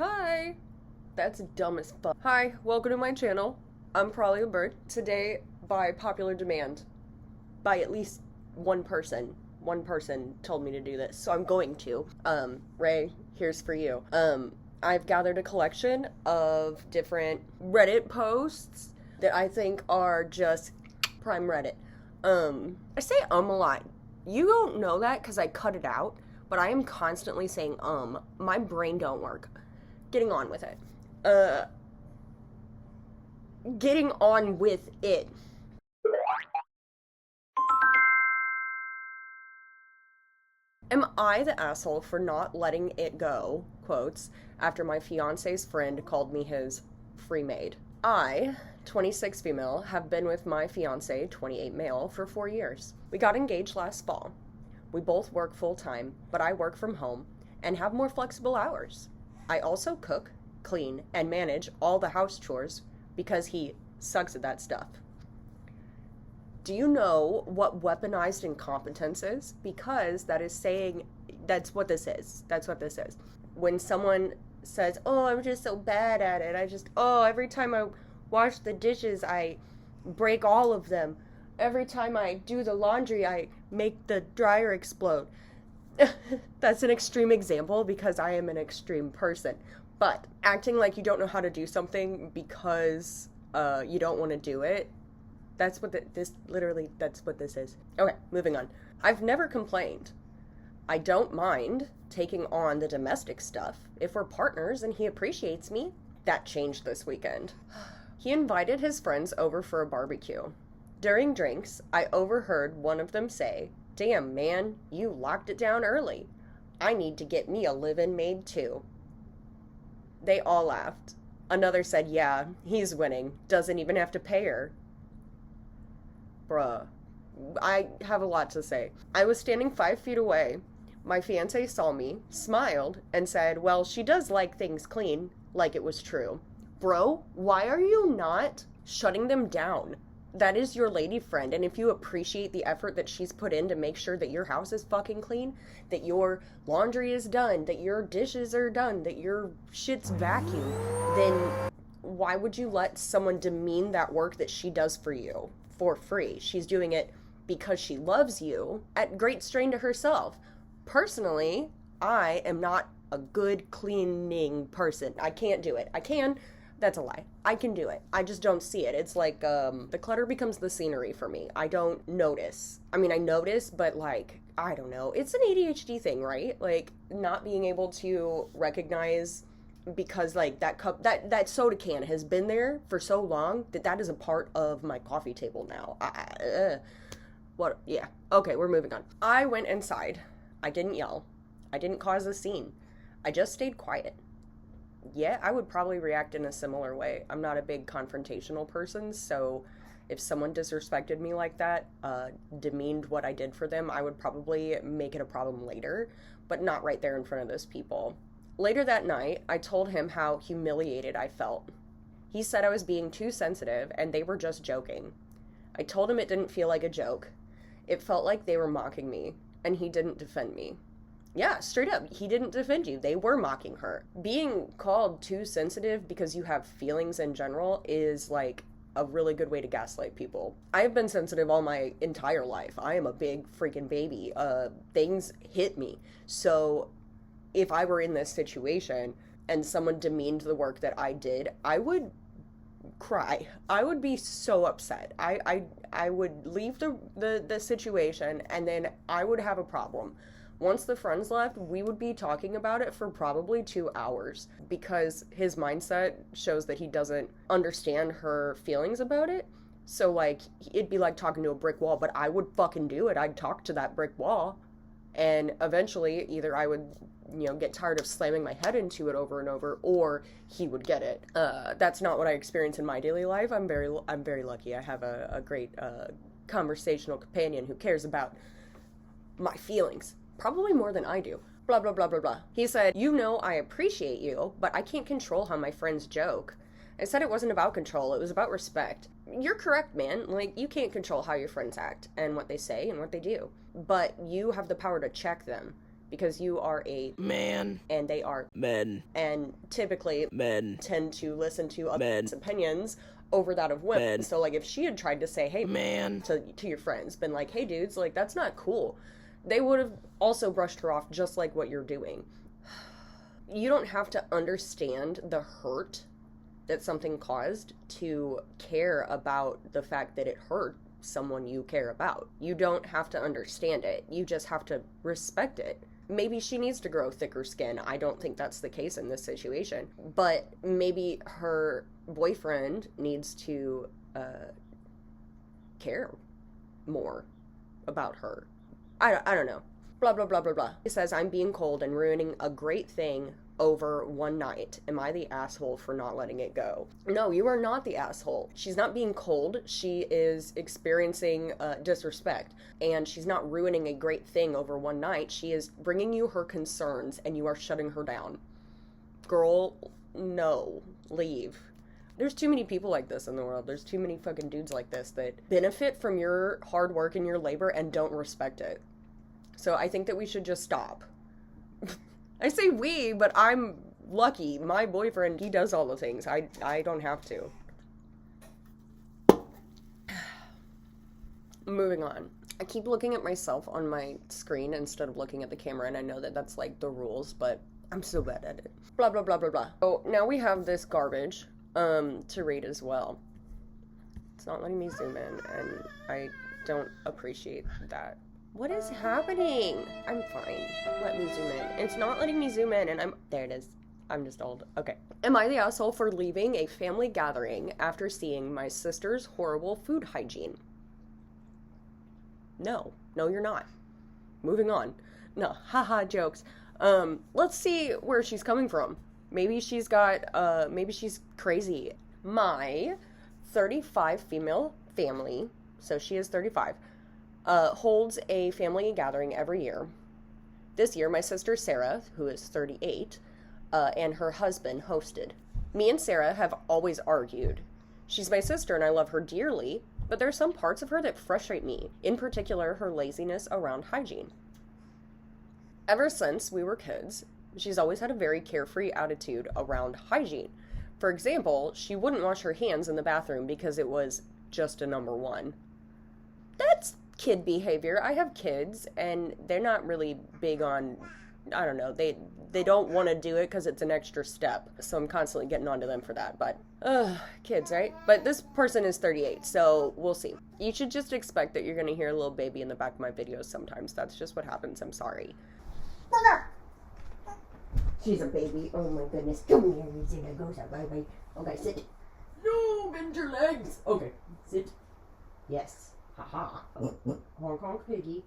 Hi! That's dumb as fuck. Hi, welcome to my channel. I'm probably a bird. Today, by popular demand, by at least one person told me to do this, so I'm going to. Ray, here's for you. I've gathered a collection of different Reddit posts that I think are just prime Reddit. I say a lot. You don't know that because I cut it out, but I am constantly saying My brain don't work. Getting on with it. Getting on with it. Am I the asshole for not letting it go, quotes, after my fiance's friend called me his free maid? I, 26 female, have been with my fiance, 28 male, for 4 years. We got engaged last fall. We both work full-time, but I work from home and have more flexible hours. I also cook, clean, and manage all the house chores because he sucks at that stuff. Do you know what weaponized incompetence is? Because that's what this is. That's what this is. When someone says, oh, I'm just so bad at it. Every time I wash the dishes, I break all of them. Every time I do the laundry, I make the dryer explode. That's an extreme example because I am an extreme person. But acting like you don't know how to do something because you don't want to do it, that's what this is. Okay, moving on. I've never complained. I don't mind taking on the domestic stuff if we're partners and he appreciates me. That changed this weekend. He invited his friends over for a barbecue. During drinks, I overheard one of them say, "Damn, man, you locked it down early. I need to get me a live-in maid too." They all laughed. Another said, "Yeah, he's winning. Doesn't even have to pay her." Bruh. I have a lot to say. I was standing 5 feet away. My fiancé saw me, smiled, and said, "Well, she does like things clean," like it was true. Bro, why are you not shutting them down? That is your lady friend, and if you appreciate the effort that she's put in to make sure that your house is fucking clean, that your laundry is done, that your dishes are done, that your shit's vacuumed, then why would you let someone demean that work that she does for you for free? She's doing it because she loves you, at great strain to herself. Personally, I am not a good cleaning person. I can't do it. I can. That's a lie. I can do it. I just don't see it. It's like, the clutter becomes the scenery for me. I don't notice. I mean, I notice, but like, I don't know. It's an ADHD thing, right? Like, not being able to recognize because like that soda can has been there for so long that is a part of my coffee table now. What? Yeah. Okay, we're moving on. I went inside. I didn't yell. I didn't cause a scene. I just stayed quiet. Yeah, I would probably react in a similar way. I'm not a big confrontational person, so if someone disrespected me like that, demeaned what I did for them, I would probably make it a problem later, but not right there in front of those people. Later that night, I told him how humiliated I felt. He said I was being too sensitive and they were just joking. I told him it didn't feel like a joke. It felt like they were mocking me, and he didn't defend me. Yeah, straight up, he didn't defend you. They were mocking her. Being called too sensitive because you have feelings in general is like a really good way to gaslight people. I have been sensitive all my entire life. I am a big freaking baby. Things hit me. So if I were in this situation and someone demeaned the work that I did, I would cry. I would be so upset. I would leave the situation and then I would have a problem. Once the friends left, we would be talking about it for probably 2 hours because his mindset shows that he doesn't understand her feelings about it. So, like, it'd be like talking to a brick wall, but I would fucking do it. I'd talk to that brick wall. And eventually, either I would, get tired of slamming my head into it over and over, or he would get it. That's not what I experience in my daily life. I'm very lucky. I have a great conversational companion who cares about my feelings. Probably more than I do. Blah, blah, blah, blah, blah. He said, I appreciate you, but I can't control how my friends joke. I said it wasn't about control, it was about respect. You're correct, man. Like, you can't control how your friends act and what they say and what they do. But you have the power to check them. because you are a man, and they are men, and typically men tend to listen to other men's opinions over that of women. Men. So like if she had tried to say, hey man, to your friends, been like, hey dudes, like that's not cool, they would have also brushed her off just like what you're doing. You don't have to understand the hurt that something caused to care about the fact that it hurt someone you care about. You don't have to understand it. You just have to respect it. Maybe she needs to grow thicker skin. I don't think that's the case in this situation. But maybe her boyfriend needs to care more about her. I don't know. Blah, blah, blah, blah, blah. He says, I'm being cold and ruining a great thing over one night. Am I the asshole for not letting it go? No, you are not the asshole. She's not being cold. She is experiencing disrespect. And she's not ruining a great thing over one night. She is bringing you her concerns and you are shutting her down. Girl, no. Leave. There's too many people like this in the world. There's too many fucking dudes like this that benefit from your hard work and your labor and don't respect it. So I think that we should just stop. I say we, but I'm lucky. My boyfriend, he does all the things. I don't have to. Moving on. I keep looking at myself on my screen instead of looking at the camera, and I know that that's like the rules, but I'm so bad at it. Blah, blah, blah, blah, blah. So now we have this garbage to read as well. It's not letting me zoom in, and I don't appreciate that. What is happening? I'm fine. Let me zoom in. It's not letting me zoom in, and there it is. I'm just old. Okay. Am I the asshole for leaving a family gathering after seeing my sister's horrible food hygiene? No. No, you're not. Moving on. No. Haha, jokes. Let's see where she's coming from. Maybe she's maybe she's crazy. My 35 female family, so she is 35, holds a family gathering every year. This year, my sister Sarah, who is 38, and her husband hosted. Me and Sarah have always argued. She's my sister and I love her dearly, but there are some parts of her that frustrate me, in particular her laziness around hygiene. Ever since we were kids, she's always had a very carefree attitude around hygiene. For example, she wouldn't wash her hands in the bathroom because it was just a number one. That's kid behavior. I have kids, and they're not really big on, I don't know, they don't want to do it because it's an extra step, so I'm constantly getting onto them for that, but, kids, right? But this person is 38, so we'll see. You should just expect that you're going to hear a little baby in the back of my videos sometimes. That's just what happens. I'm sorry. She's a baby. Oh my goodness. Come here, Zina. Go that way. Okay, sit. No, bend your legs. Okay, sit. Yes. Haha. Honk honk piggy.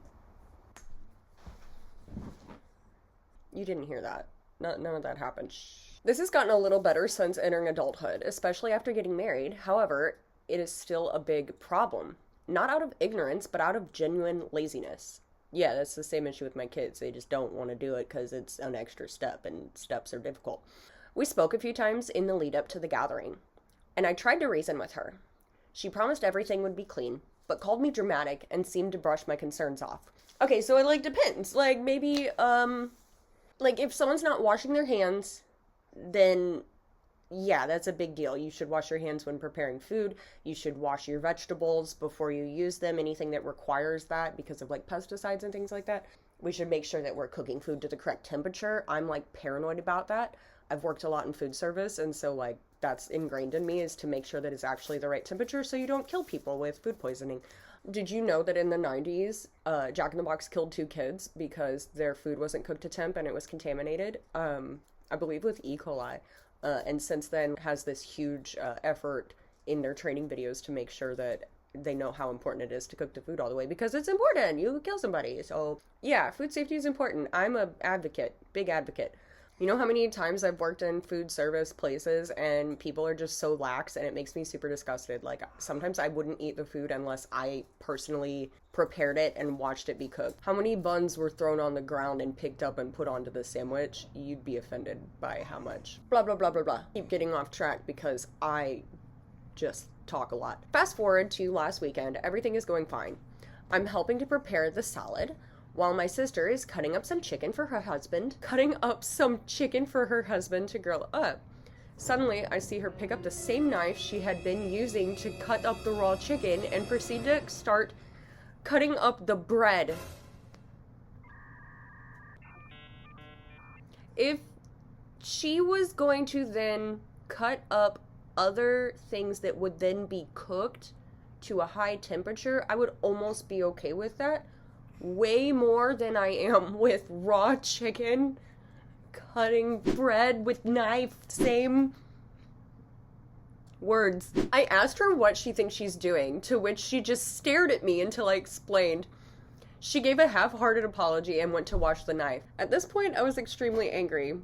You didn't hear that. None of that happened. Shh. This has gotten a little better since entering adulthood, especially after getting married. However, it is still a big problem. Not out of ignorance, but out of genuine laziness. Yeah, that's the same issue with my kids. They just don't want to do it because it's an extra step, and steps are difficult. We spoke a few times in the lead up to the gathering, and I tried to reason with her. She promised everything would be clean, but called me dramatic and seemed to brush my concerns off. Okay, so it, like, depends. Like, maybe, like, if someone's not washing their hands, then yeah, that's a big deal. You should wash your hands when preparing food. You should wash your vegetables before you use them. Anything that requires that because of like pesticides and things like that. We should make sure that we're cooking food to the correct temperature. I'm like paranoid about that. I've worked a lot in food service, and so like that's ingrained in me, is to make sure that it's actually the right temperature so you don't kill people with food poisoning. Did you know that in the 90s, Jack in the Box killed 2 kids because their food wasn't cooked to temp and it was contaminated? I believe with E. coli. And since then has this huge effort in their training videos to make sure that they know how important it is to cook the food all the way, because it's important. You kill somebody. So yeah, food safety is important. I'm a advocate, big advocate. You know how many times I've worked in food service places and people are just so lax, and it makes me super disgusted. Like, sometimes I wouldn't eat the food unless I personally prepared it and watched it be cooked. How many buns were thrown on the ground and picked up and put onto the sandwich? You'd be offended by how much. Blah, blah, blah, blah, blah. Keep getting off track because I just talk a lot. Fast forward to last weekend, everything is going fine. I'm helping to prepare the salad while my sister is cutting up some chicken for her husband to grill up. Suddenly, I see her pick up the same knife she had been using to cut up the raw chicken and proceed to start cutting up the bread. If she was going to then cut up other things that would then be cooked to a high temperature, I would almost be okay with that. Way more than I am with raw chicken, cutting bread with knife, same words. I asked her what she thinks she's doing, to which she just stared at me until I explained. She gave a half-hearted apology and went to wash the knife. At this point, I was extremely angry.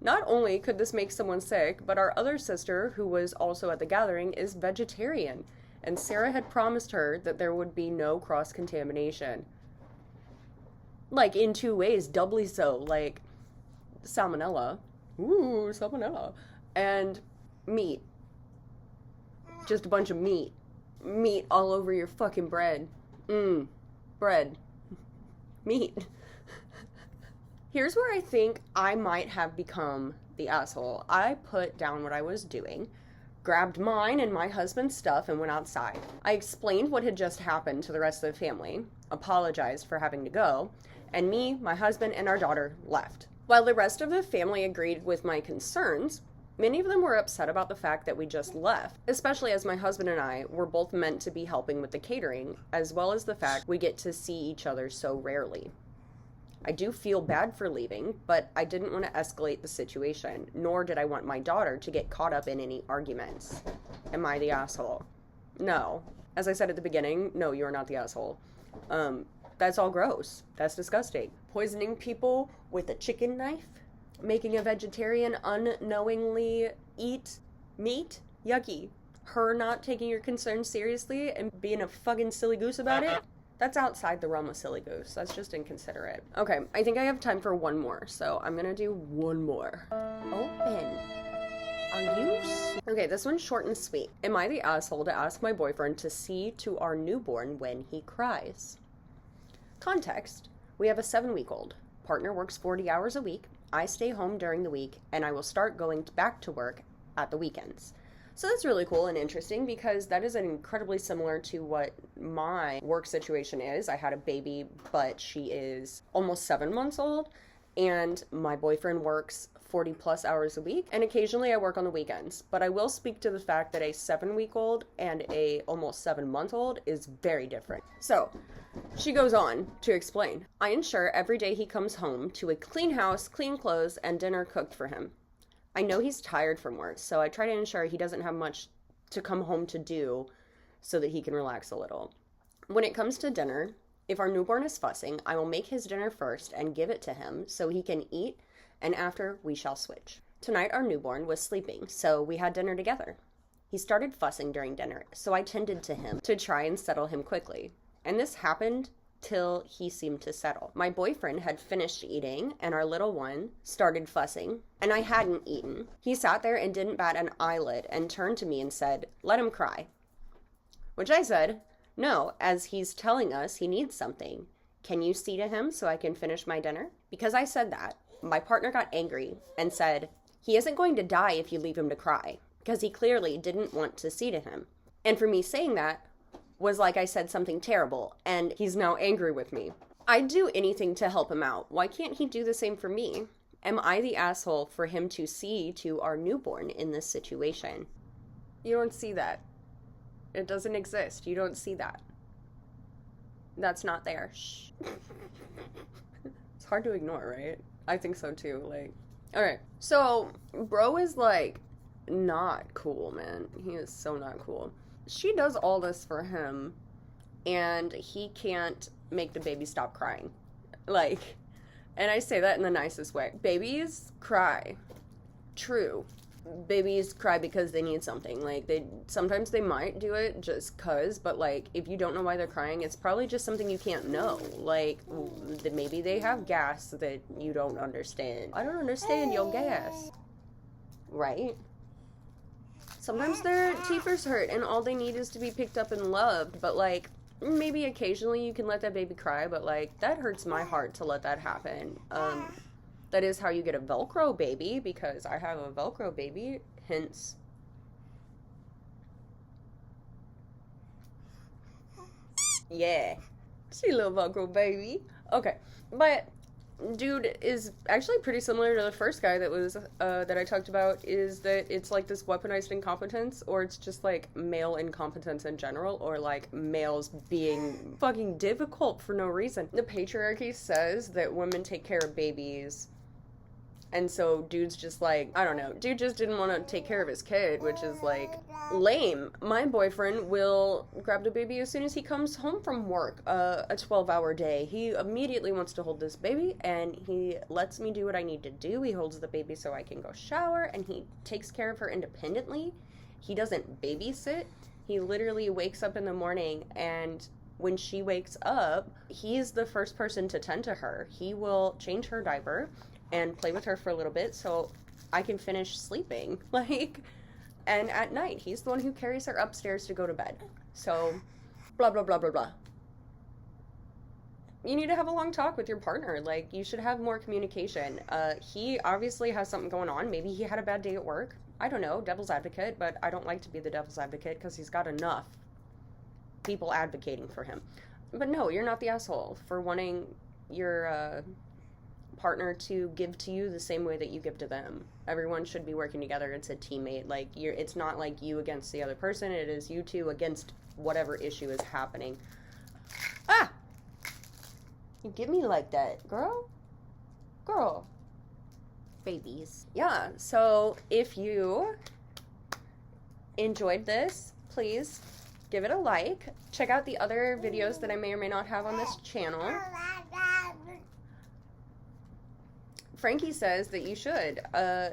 Not only could this make someone sick, but our other sister, who was also at the gathering, is vegetarian, and Sarah had promised her that there would be no cross-contamination. Like, in 2 ways, doubly so, like, salmonella. Ooh, salmonella. And meat. Just a bunch of meat. Meat all over your fucking bread. Bread. Meat. Here's where I think I might have become the asshole. I put down what I was doing, grabbed mine and my husband's stuff, and went outside. I explained what had just happened to the rest of the family, apologized for having to go, and me, my husband, and our daughter left. While the rest of the family agreed with my concerns, many of them were upset about the fact that we just left, especially as my husband and I were both meant to be helping with the catering, as well as the fact we get to see each other so rarely. I do feel bad for leaving, but I didn't want to escalate the situation, nor did I want my daughter to get caught up in any arguments. Am I the asshole? No. As I said at the beginning, no, you're not the asshole. That's all gross. That's disgusting. Poisoning people with a chicken knife? Making a vegetarian unknowingly eat meat? Yucky. Her not taking your concerns seriously and being a fucking silly goose about it? That's outside the realm of silly goose. That's just inconsiderate. Okay, I think I have time for one more, so I'm gonna do one more. Open. Are you? Okay, this one's short and sweet. Am I the asshole to ask my boyfriend to see to our newborn when he cries? Context. We have a 7-week-old. Partner works 40 hours a week. I stay home during the week, and I will start going back to work at the weekends. So that's really cool and interesting because that is incredibly similar to what my work situation is. I had a baby, but she is almost 7 months old, and my boyfriend works 40 plus hours a week, and occasionally I work on the weekends. But I will speak to the fact that a 7-week-old and a almost 7-month-old is very different. So she goes on to explain. I ensure every day he comes home to a clean house, clean clothes, and dinner cooked for him. I know he's tired from work, so I try to ensure he doesn't have much to come home to do so that he can relax a little. When it comes to dinner, if our newborn is fussing, I will make his dinner first and give it to him so he can eat, and after we shall switch. Tonight our newborn was sleeping, so we had dinner together. He started fussing during dinner, so I tended to him to try and settle him quickly. And this happened till he seemed to settle. My boyfriend had finished eating, and our little one started fussing, and I hadn't eaten. He sat there and didn't bat an eyelid and turned to me and said, "Let him cry." Which I said, "No, as he's telling us he needs something. Can you see to him so I can finish my dinner?" Because I said that, my partner got angry and said, "He isn't going to die if you leave him to cry," because he clearly didn't want to see to him. And for me saying that was like I said something terrible, and he's now angry with me. I'd do anything to help him out. Why can't he do the same for me? Am I the asshole for him to see to our newborn in this situation? You don't see that. It doesn't exist. You don't see that. That's not there. Shh. It's hard to ignore, right? I think so too. Alright. So, bro is not cool, man. He is so not cool. She does all this for him, and he can't make the baby stop crying. And I say that in the nicest way. Babies cry. True. Babies cry because they need something. Sometimes they might do it just cause, but if you don't know why they're crying, it's probably just something you can't know. Maybe they have gas that you don't understand. I don't understand your gas. Right? Sometimes their teethers hurt and all they need is to be picked up and loved, but Maybe occasionally you can let that baby cry, but like that hurts my heart to let that happen. That is how you get a Velcro baby, because I have a Velcro baby, hence. Yeah, see, little Velcro baby. Okay, but dude is actually pretty similar to the first guy that was that I talked about. Is that it's like this weaponized incompetence, or it's just like male incompetence in general, or like males being fucking difficult for no reason. The patriarchy says that women take care of babies, and so dude's just like, I don't know, dude just didn't want to take care of his kid, which is like lame. My boyfriend will grab the baby as soon as he comes home from work, a 12-hour day. He immediately wants to hold this baby, and he lets me do what I need to do. He holds the baby so I can go shower, and he takes care of her independently. He doesn't babysit. He literally wakes up in the morning, and when she wakes up, he's the first person to tend to her. He will change her diaper and play with her for a little bit so I can finish sleeping. Like, and at night, he's the one who carries her upstairs to go to bed. So, blah, blah, blah, blah, blah. You need to have a long talk with your partner. Like, you should have more communication. He obviously has something going on. Maybe he had a bad day at work. I don't know, devil's advocate, but I don't like to be the devil's advocate because he's got enough people advocating for him. But no, you're not the asshole for wanting your partner to give to you the same way that you give to them. Everyone should be working together. It's a teammate. Like, it's not like you against the other person. It is you two against whatever issue is happening. Ah! You give me like that, girl. Babies. Yeah, so if you enjoyed this, please give it a like. Check out the other videos that I may or may not have on this channel. Frankie says that you should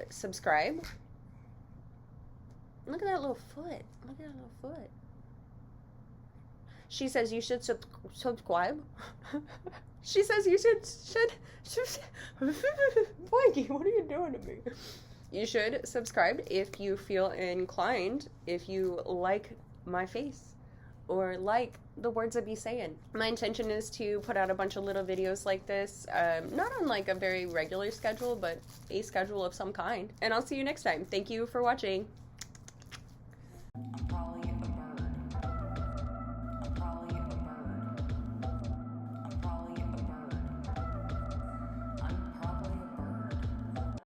subscribe. Look at that little foot. Look at that little foot. She says you should subscribe. She says you should. Frankie, what are you doing to me? You should subscribe if you feel inclined, if you like my face or like the words I be saying. My intention is to put out a bunch of little videos like this, not on like a very regular schedule, but a schedule of some kind. And I'll see you next time. Thank you for watching.